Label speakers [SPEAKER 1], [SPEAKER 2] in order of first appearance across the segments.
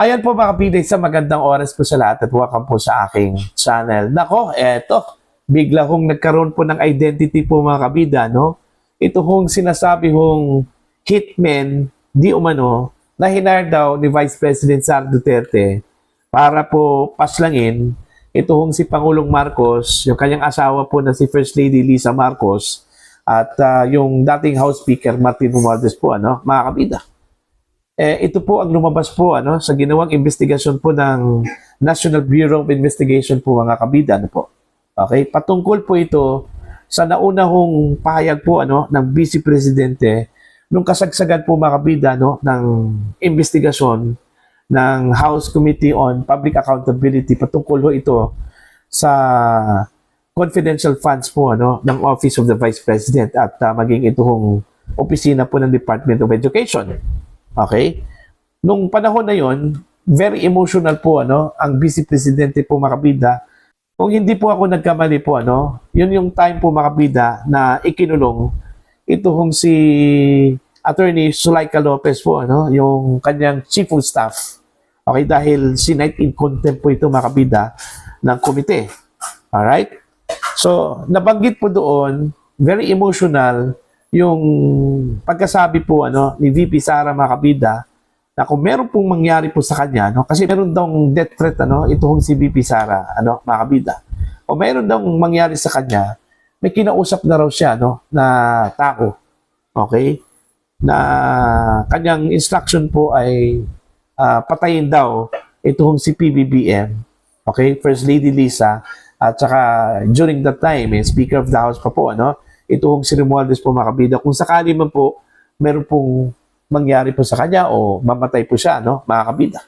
[SPEAKER 1] Ayan po mga kapitay, sa magandang oras po sa lahat at welcome po sa aking channel. Nako, eto, bigla hong nagkaroon po ng identity po mga kabida, no? Ito hong sinasabi hong hitman, di umano, na hinar daw ni Vice President Sara Duterte para po paslangin ito hong si Pangulong Marcos, yung kanyang asawa po na si First Lady Lisa Marcos at yung dating House Speaker Martin Romualdez po, ano, mga kabida. Ito po ang lumabas po sa ginawang investigasyon po ng National Bureau of Investigation po mga kabida. Ano po. Okay? Patungkol po ito sa naunahong pahayag po ng Vice Presidente nung kasagsagan po mga kabida ng investigasyon ng House Committee on Public Accountability. Patungkol po ito sa confidential funds po ng Office of the Vice President at maging itong opisina po ng Department of Education. Okay? Nung panahon na yon, very emotional po ang Vice Presidente po mga kabida. Kung hindi po ako nagkamali po yun yung time po mga kabida na ikinulong ito hong si Attorney Zulaika Lopez po yung kanyang chief of staff. Okay, dahil sinight in contempt po ito mga kabida ng komite. Alright? So, nabanggit po doon, very emotional yung pagkasabi po ni VP Sara mga kabida na kung meron pong mangyari po sa kanya kasi meron daw death threat itong si VP Sara mga kabida. O meron daw mangyari sa kanya, may kinausap na raw siya na tao. Okay? Na kanyang instruction po ay patayin daw itong si PBBM. Okay? First Lady Lisa at saka during that time Speaker of the House pa po itong si Romualdez po mga kabida, kung sakali man po meron pong mangyari po sa kanya o mamatay po siya, mga kabida.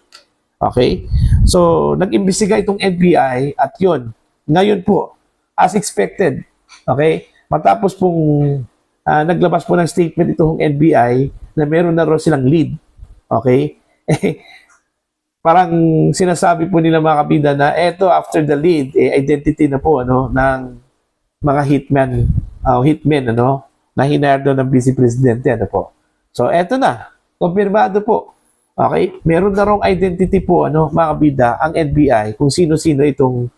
[SPEAKER 1] Okay? So, nag-imbestiga itong NBI at yun, ngayon po, as expected, okay? Matapos pong naglabas po ng statement itong NBI na meron na raw silang lead. Okay? Parang sinasabi po nila mga kabida na eto, after the lead, identity na po ng mga hitmen na hinardo ng Vice Presidente po. So eto na, kumpirmado po. Okay? Meron na rong identity po mga kabida ang NBI kung sino-sino itong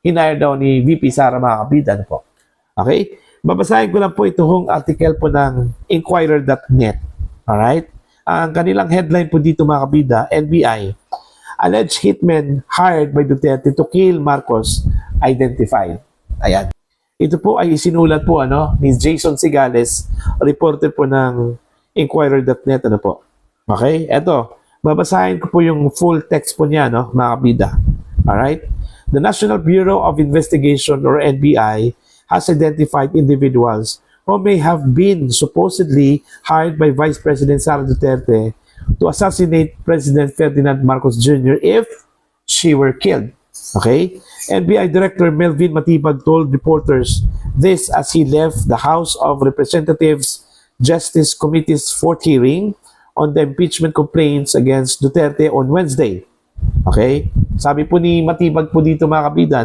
[SPEAKER 1] hinire daw ni VP Sara mga kabida po. Okay? Babasahin ko lang po itong article po ng Inquirer.net. Alright? Ang kanilang headline po dito mga kabida, NBI, alleged hitmen hired by Duterte to kill Marcos identified. Ayan. Ito po ay isinulat po ni Jason Sigales, reporter po ng Inquirer.net po. Okay? Ito, babasahin ko po yung full text po niya mga kabida. Alright? The National Bureau of Investigation or NBI has identified individuals who may have been supposedly hired by Vice President Sara Duterte to assassinate President Ferdinand Marcos Jr. if she were killed. Okay? NBI Director Melvin Matibag told reporters this as he left the House of Representatives Justice Committee's fourth hearing on the impeachment complaints against Duterte on Wednesday. Okay? Sabi po ni Matibag po dito mga kabida,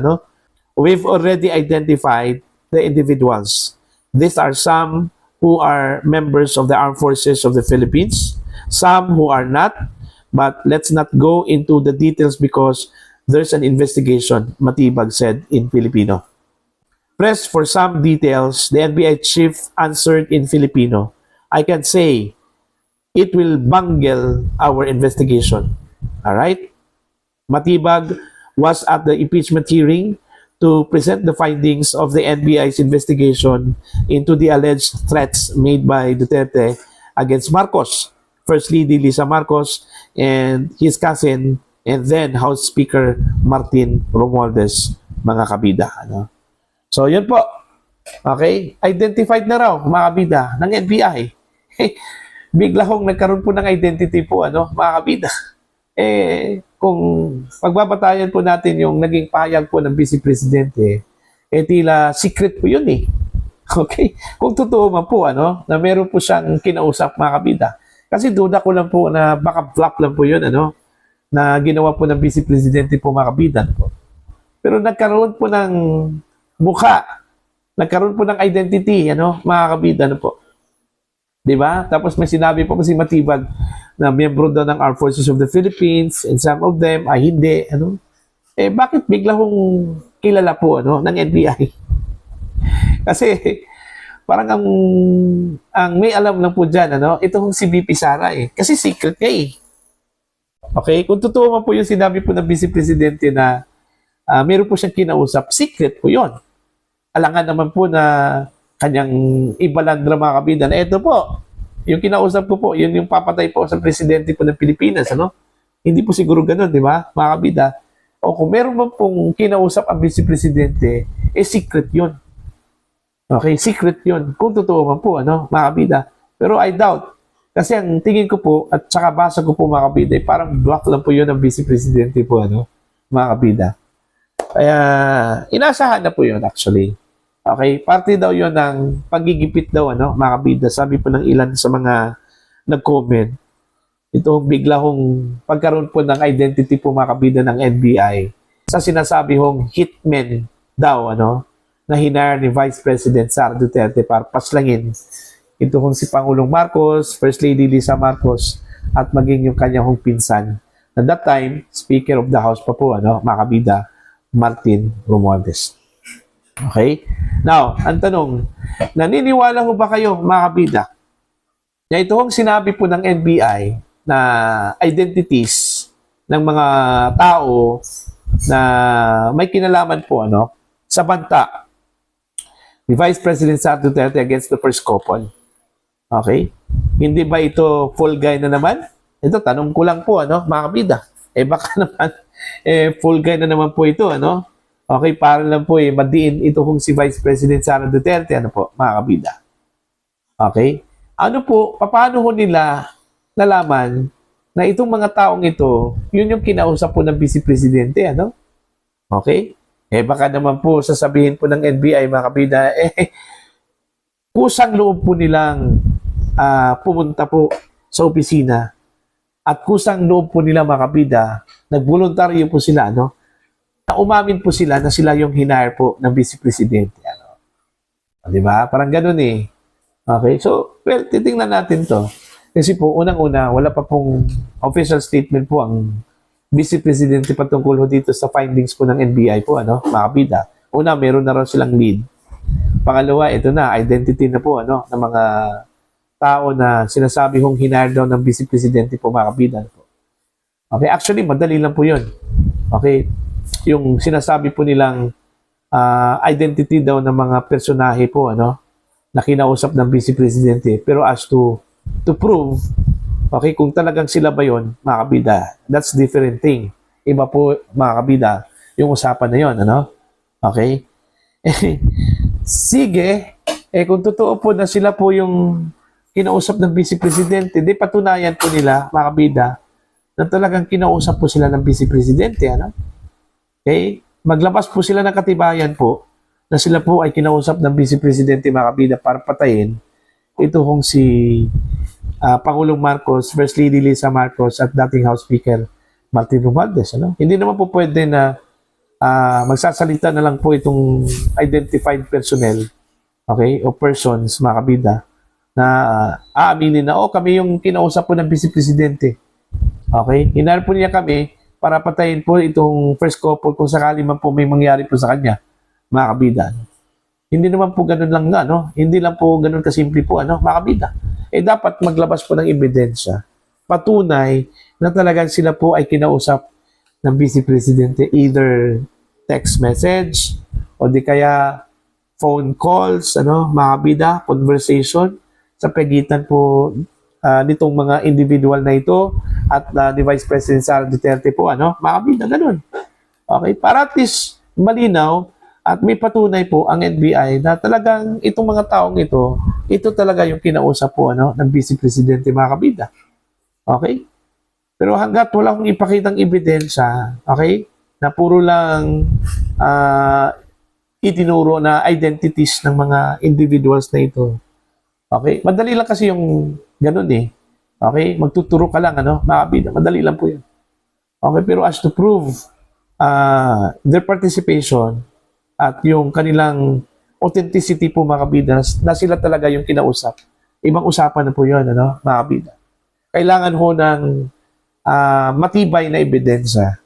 [SPEAKER 1] we've already identified the individuals. These are some who are members of the Armed Forces of the Philippines, some who are not, but let's not go into the details because there's an investigation, Matibag said in Filipino. Pressed for some details, the NBI chief answered in Filipino, I can say it will bungle our investigation. Alright? Matibag was at the impeachment hearing to present the findings of the NBI's investigation into the alleged threats made by Duterte against Marcos, First Lady Lisa Marcos, and his cousin, and then House Speaker Martin Romualdez, mga kabida. So, yun po. Okay? Identified na raw, mga kabida, ng NBI. Bigla hong nagkaroon po ng identity po, mga kabida. Kung pagbabatayan po natin yung naging pahayag po ng Vice Presidente, tila secret po yun Okay? Kung totoo man po, na meron po siyang kinausap, mga kabida. Kasi duda ko lang po na baka flop lang po yun, na ginawa po ng Vice Presidente po mga kabida po. Pero nagkaroon po ng mukha, nagkaroon po ng identity, mga kabida po. Di ba? Tapos may sinabi pa po si Matibag na miyembro daw ng Armed Forces of the Philippines and some of them ay hindi. Ano? Eh, bakit bigla kong kilala po ng NBI? Kasi parang ang may alam lang po dyan, ito hong si VP Sara eh. Kasi secret niya eh. Okay? Kung totoo man po yung sinabi po ng Vice Presidente na meron po siyang kinausap, secret po yon. Alangan naman po na kanyang ibalandra mga kabida na ito po, yung kinausap ko po, yun yung papatay po sa presidente po ng Pilipinas, Hindi po siguro ganun, di ba, mga kabida? O kung meron man pong kinausap ang Vice Presidente, secret yun. Okay, secret yun. Kung totoo man po, mga kabida. Pero I doubt. Kasi ang tingin ko po, at saka basa ko po mga kabida, parang block lang po yun ng Vice Presidente po, mga kabida. Kaya, inasahan na po yun actually. Okay, parte daw yun ng pagigipit daw, mga kabida. Sabi po ng ilan sa mga nag-comment. Ito bigla hong pagkaroon po ng identity po mga kabida ng NBI sa sinasabi hong hitmen daw, na hinire ni Vice President Sara Duterte para paslangin ito hong si Pangulong Marcos, First Lady Lisa Marcos, at maging yung kanyang hong pinsan. At that time, Speaker of the House pa po, mga kabida, Martin Romualdez. Okay? Now, ang tanong, naniniwala ho ba kayo, mga kabida, na ito hong sinabi po ng NBI na identities ng mga tao na may kinalaman po, sa banta ni Vice President Sara Duterte against the first couple. Okay? Hindi ba ito full guy na naman? Ito, tanong ko lang po, mga kabida. Baka naman, full guy na naman po ito, Okay, para lang po madiin ito kung si Vice President Sara Duterte, mga kabida. Okay? Ano po, paano ho nila nalaman na itong mga taong ito, yun yung kinausap po ng Vice Presidente, Okay? Baka naman po sasabihin po ng NBI, mga kabida, kusang loob po nilang pumunta po sa opisina at kusang loob po nila, mga kabida, nagboluntaryo po sila, na umamin po sila na sila yung hinire po ng Vice Presidente. Di ba? Parang ganun eh. Okay? So, well, titingnan natin to. Kasi po, unang-una, wala pa pong official statement po ang Vice Presidente patungkol dito sa findings po ng NBI po, mga kabida. Una, meron na raw silang lead. Pangalawa, ito na, identity na po, ng mga tao na sinasabi hong hinire daw ng Vice Presidente po, mga kabida. Okay, actually, madali lang po yun. Okay, yung sinasabi po nilang identity daw ng mga personahe po, na kinausap ng Vice Presidente. Pero as to prove, okay, kung talagang sila ba yun, mga kabida, that's different thing. Iba po, mga kabida, yung usapan na yun, Okay? Sige, kung totoo po na sila po yung kinausap ng Vice Presidente, di patunayan po nila, mga kabida, na talagang kinausap po sila ng Vice Presidente, Okay? Maglabas po sila ng katibayan po na sila po ay kinausap ng Vice Presidente, mga kabida, para patayin ito kung si Pangulong Marcos, First Lady Lisa Marcos at dating House Speaker Martin Romualdez. Hindi naman po pwede na magsasalita na lang po itong identified personnel, okay, o persons, mga kabida, na aaminin na, kami yung kinausap po ng Vice Presidente. Okay? Hinahal po niya kami para patayin po itong first couple kung sakali man po may mangyari po sa kanya, mga kabida. Hindi naman po ganun lang nga, Hindi lang po ganun kasimple po, mga kabida. Dapat maglabas po ng ebidensya. Patunay na talagang sila po ay kinausap ng Vice Presidente, either text message o di kaya phone calls, mga kabida, conversation sa pagitan po nitong mga individual na ito at ni Vice President Sara Duterte po, mga kabida, ganun. Okay, para at least malinaw at may patunay po ang NBI na talagang itong mga taong ito talaga yung kinausap po, ng Vice Presidente, mga kabida. Okay? Pero hanggat wala akong ipakitang ebidensya, okay, na puro lang itinuro na identities ng mga individuals na ito. Okay? Madali lang kasi yung ganun eh. Okay? Magtuturo ka lang, mga kabida. Madali lang po yun. Okay? Pero as to prove their participation at yung kanilang authenticity po, mga kabida, na sila talaga yung kinausap, ibang usapan na po yun, ano, mga kabida. Kailangan ho ng matibay na ebidensya.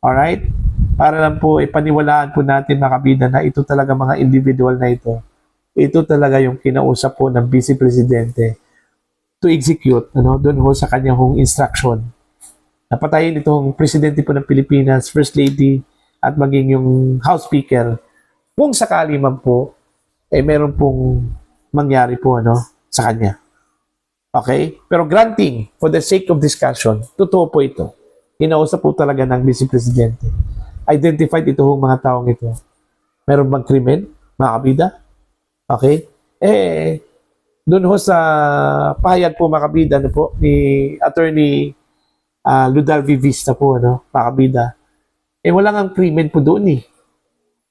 [SPEAKER 1] Alright? Para lang po ipaniwalaan po natin, mga kabida, na ito talaga mga individual na ito. Ito talaga yung kinausap po ng Vice Presidente to execute, ano, doon ho sa kanyang hong instruction. Napatayin itong Presidente po ng Pilipinas, First Lady, at maging yung House Speaker, kung sakali man po, meron pong mangyari po, ano, sa kanya. Okay? Pero granting, for the sake of discussion, totoo po ito. Inausap po talaga ng Vice Presidente. Identified ito hong mga taong ito. Meron bang krimen, mga kabida? Okay? Doon ho sa pahayag po, mga kabida, ano po, ni Attorney Ludalvi Vista po, ano, mga kabida, wala nga krimen po doon eh.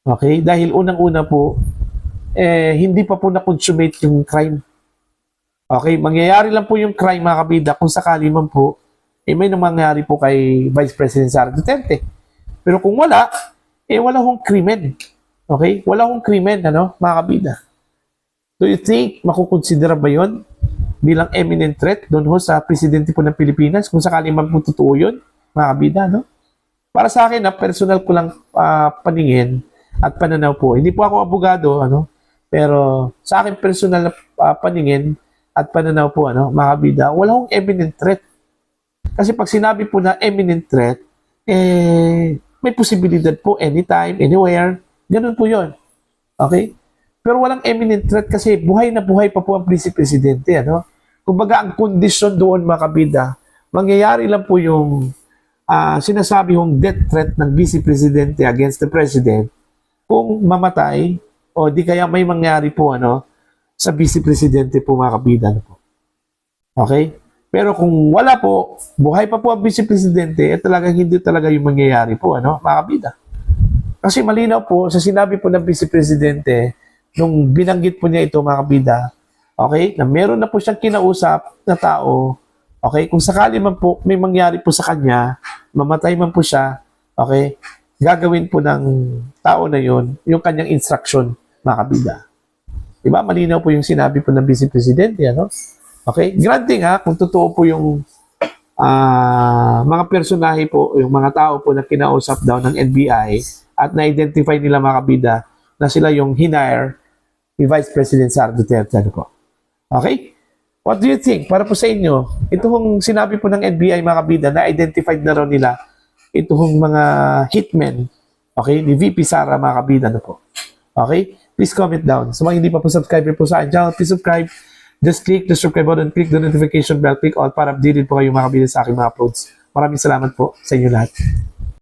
[SPEAKER 1] Okay? Dahil unang-una po, hindi pa po na-consummate yung crime. Okay? Mangyayari lang po yung crime, mga kabida, kung sakali man po, may nangyari po kay Vice President Sara Duterte. Pero kung wala, wala hong krimen. Okay? Wala hong krimen, ano, mga kabida. Do you think makukonsidera ba yun bilang eminent threat doon ho sa Presidente po ng Pilipinas? Kung sakali man po totoo yun, mga kabida, no? Para sa akin, personal ko lang paningin at pananaw po. Hindi po ako abogado, ano? Pero sa akin personal na paningin at pananaw po, ano, mga kabida, wala hong eminent threat. Kasi pag sinabi po na eminent threat, may posibilidad po anytime, anywhere. Ganun po yon. Okay? Pero walang eminent threat kasi buhay na buhay pa po ang Vice Presidente, ano? Kumbaga, ang kondisyon doon, mga kabida, mangyayari lang po yung sinasabi hong death threat ng Vice Presidente against the President kung mamatay o di kaya may mangyari po, ano, sa Vice Presidente po, mga kabida, ano po. Okay? Pero kung wala po, buhay pa po ang Vice Presidente, talagang hindi talaga yung mangyayari po, ano, mga kabida. Kasi malinaw po, sa sinabi po ng Vice Presidente, nung binanggit po niya ito, mga kabida, okay, na meron na po siyang kinausap na tao, okay, kung sakali man po may mangyari po sa kanya, mamatay man po siya, okay, gagawin po ng tao na yon yung kanyang instruction, mga kabida. Diba? Malinaw po yung sinabi po ng Vice Presidente, ano? Okay? Granting kung totoo po yung mga personahe po, yung mga tao po na kinausap daw ng NBI at na-identify nila, mga kabida, na sila yung hinire ni Vice President Sara Duterte, ano po. Okay? What do you think? Para po sa inyo, ito hong sinabi po ng NBI, mga kabida, na identified na raw nila ito hong mga hitmen, okay, ni VP Sara, mga kabida, ano po. Okay? Please comment down. Sa mga hindi pa po subscriber po sa akin channel, please subscribe. Just click the subscribe button, click the notification bell, click all para updated po kayo, mga kabida, sa aking mga uploads. Maraming salamat po sa inyo lahat.